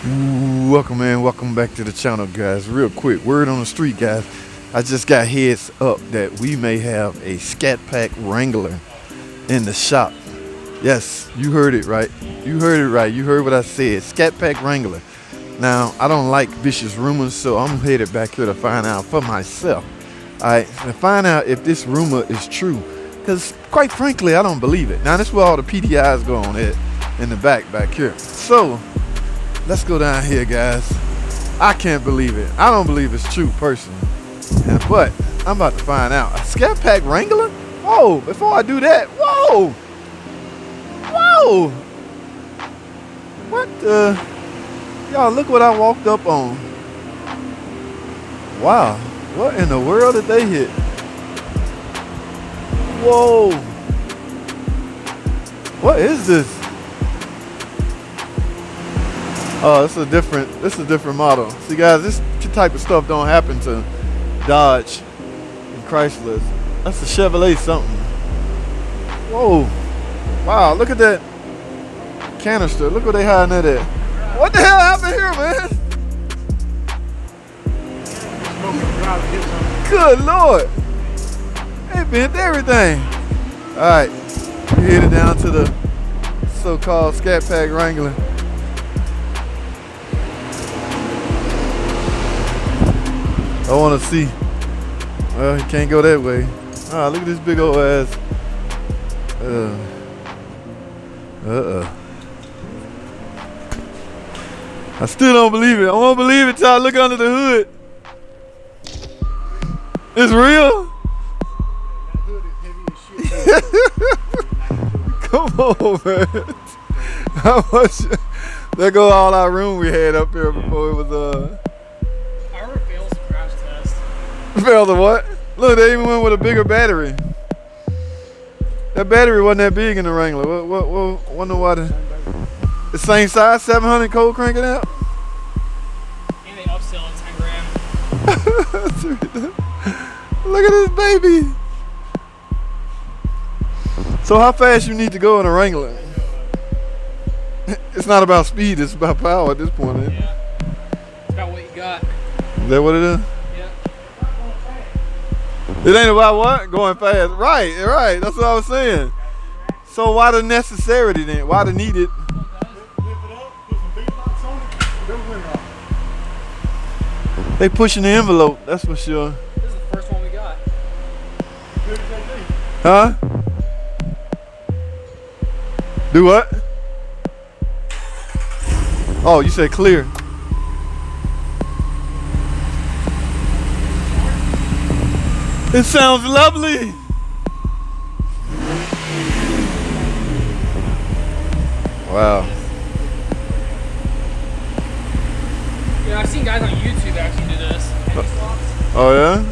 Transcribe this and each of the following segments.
Welcome in, welcome back to the channel, guys. Real quick, word on the street, guys. I just got heads up that we may have a Scat Pack Wrangler in the shop. Yes, you heard it right. You heard it right. You heard what I said. Scat Pack Wrangler. Now, I don't like vicious rumors, so I'm headed back here to find out for myself. Alright, to find out if this rumor is true. Because, quite frankly, I don't believe it. Now, this is where all the PDIs go on it in the back here. So, let's go down here, guys. I can't believe it. I don't believe it's true, personally. But I'm about to find out. A Scat Pack Wrangler? Whoa, before I do that, whoa! Whoa! What the? Y'all, look what I walked up on. Wow. What in the world did they hit? Whoa. What is this? Oh, this is a different model. See, guys, this type of stuff don't happen to Dodge and Chrysler. That's a Chevrolet something. Whoa. Wow, look at that canister. Look what they hiding that at. What the hell happened here, man? Good Lord. They bent everything. All right, we headed down to the so-called Scat Pack Wrangler. I want to see. Well, you can't go that way. Ah, look at this big old ass. I still don't believe it. I won't believe it till I look under the hood. It's real? That hood is heavy as shit. Come on, man. How much? There go all our room we had up here before it was I remember failed some crash test. Failed the what? Look, they even went with a bigger battery. That battery wasn't that big in the Wrangler. Wonder why the same size, 700 cold cranking out? And they upsell at 10 grand. Look at this baby. So how fast you need to go in a Wrangler? It's not about speed, it's about power at this point. Eh? Yeah. It's about what you got. Is that what it is? Yeah. It ain't about what? Going fast. Right. That's what I was saying. So why the necessity then? Why the needed? They pushing the envelope, that's for sure. This is the first one we got. Huh? Do what? Oh, you said clear. It sounds lovely. Wow. Yeah, I've seen guys on YouTube actually do this. Hemi swaps. Oh yeah?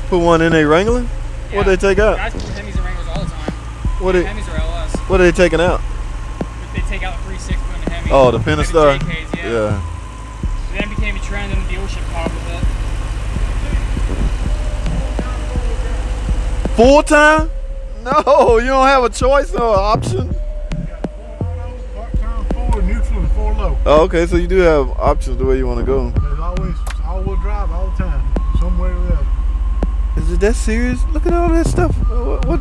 Put one in a Wrangler? Yeah. What they take out? Guys put Hemis and Wranglers all the time. Hemis or LS. What are they taking out? They take out the 360 in the Hemi. Oh, the Pentastar. JKs, yeah. Then became a trend and the dealership caught up with it. Full time? No, you don't have a choice or an option. Part-time, full, neutral, and full low. Oh, okay, so you do have options the way you want to go. There's always all-wheel drive all the time, some way or the other. Is it that serious? Look at all that stuff.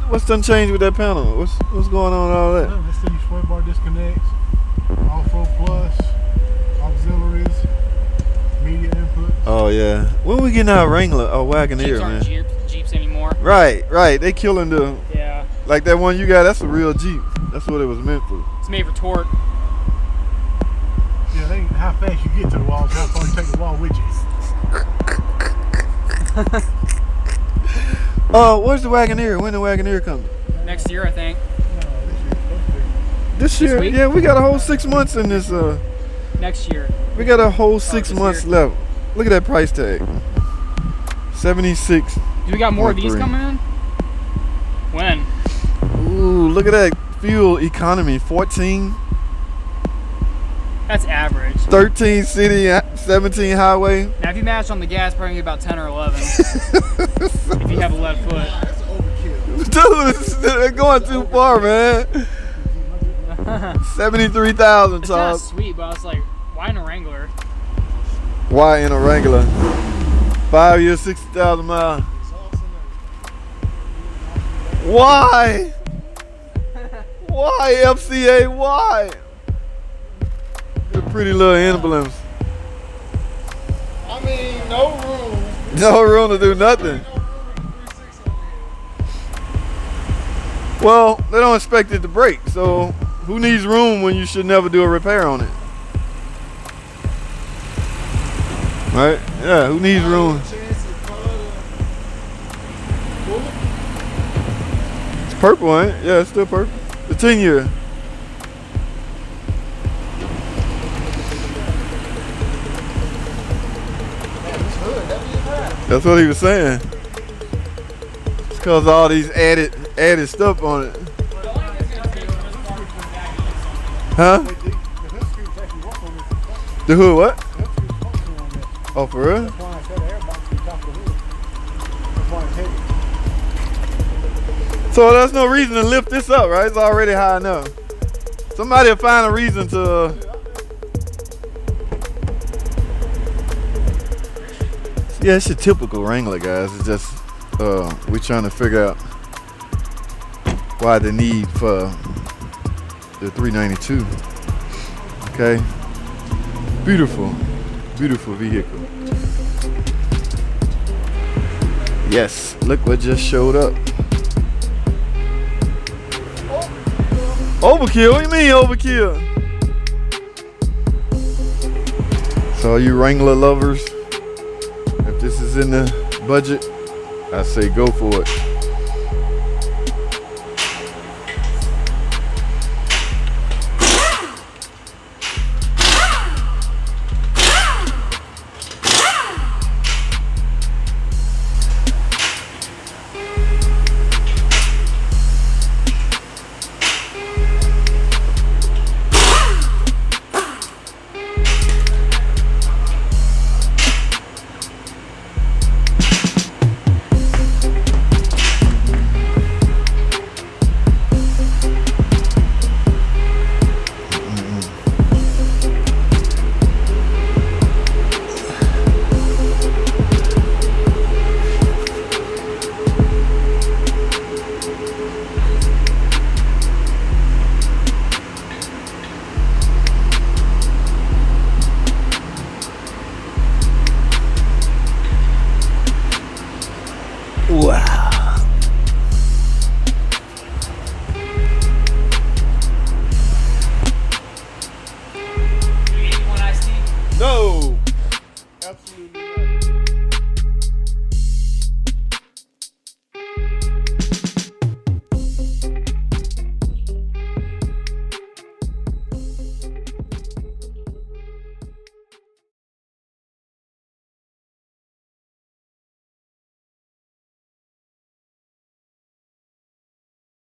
What's done changed with that panel? What's going on with all that? Well, let's see, sway bar disconnects, off-road plus, auxiliaries, media input. Oh yeah. When we getting our Wrangler or Wagoneer, Jeeps man? aren't Jeeps anymore. Right. They killing the. Yeah. Like that one you got. That's a real Jeep. That's what it was meant for. It's made for torque. Yeah, they ain't how fast you get to the wall, how far you take the wall with you. Oh, where's the Wagoneer? When the Wagoneer coming? Next year, I think. No, this year's supposed to be. This year? week? Yeah, we got a whole 6 months in this. Next year. We got a whole 6 this months year. left. Look at that price tag. 76. Do we got more of these 0.3. coming in? When? Ooh, look at that fuel economy. 14, That's average. 13 city, 17 highway. Now, if you match on the gas, probably about 10 or 11. If you have a left foot. That's overkill. Dude, they're going too far, man. 73,000, It's not Charles. sweet, but it's like Why in a Wrangler? Why in a Wrangler? 5 years, 60,000 miles. Why? Why FCA? Why? The pretty little emblems. I mean, no room. No room to do nothing. Well, they don't expect it to break, so who needs room when you should never do a repair on it? Right? Yeah, who needs room? It's purple, ain't it? Yeah, it's still purple. The 10-year. That's what he was saying. It's because all these added stuff on it. Huh? The hood what? Oh, for real? So there's no reason to lift this up, right? It's already high enough. Somebody will find a reason to. Yeah, it's your typical Wrangler, guys. It's just we're trying to figure out why the need for the 392. Okay, beautiful, beautiful vehicle. Yes, look what just showed up. Overkill? What do you mean overkill? So all you Wrangler lovers, if this is in the budget, I say go for it.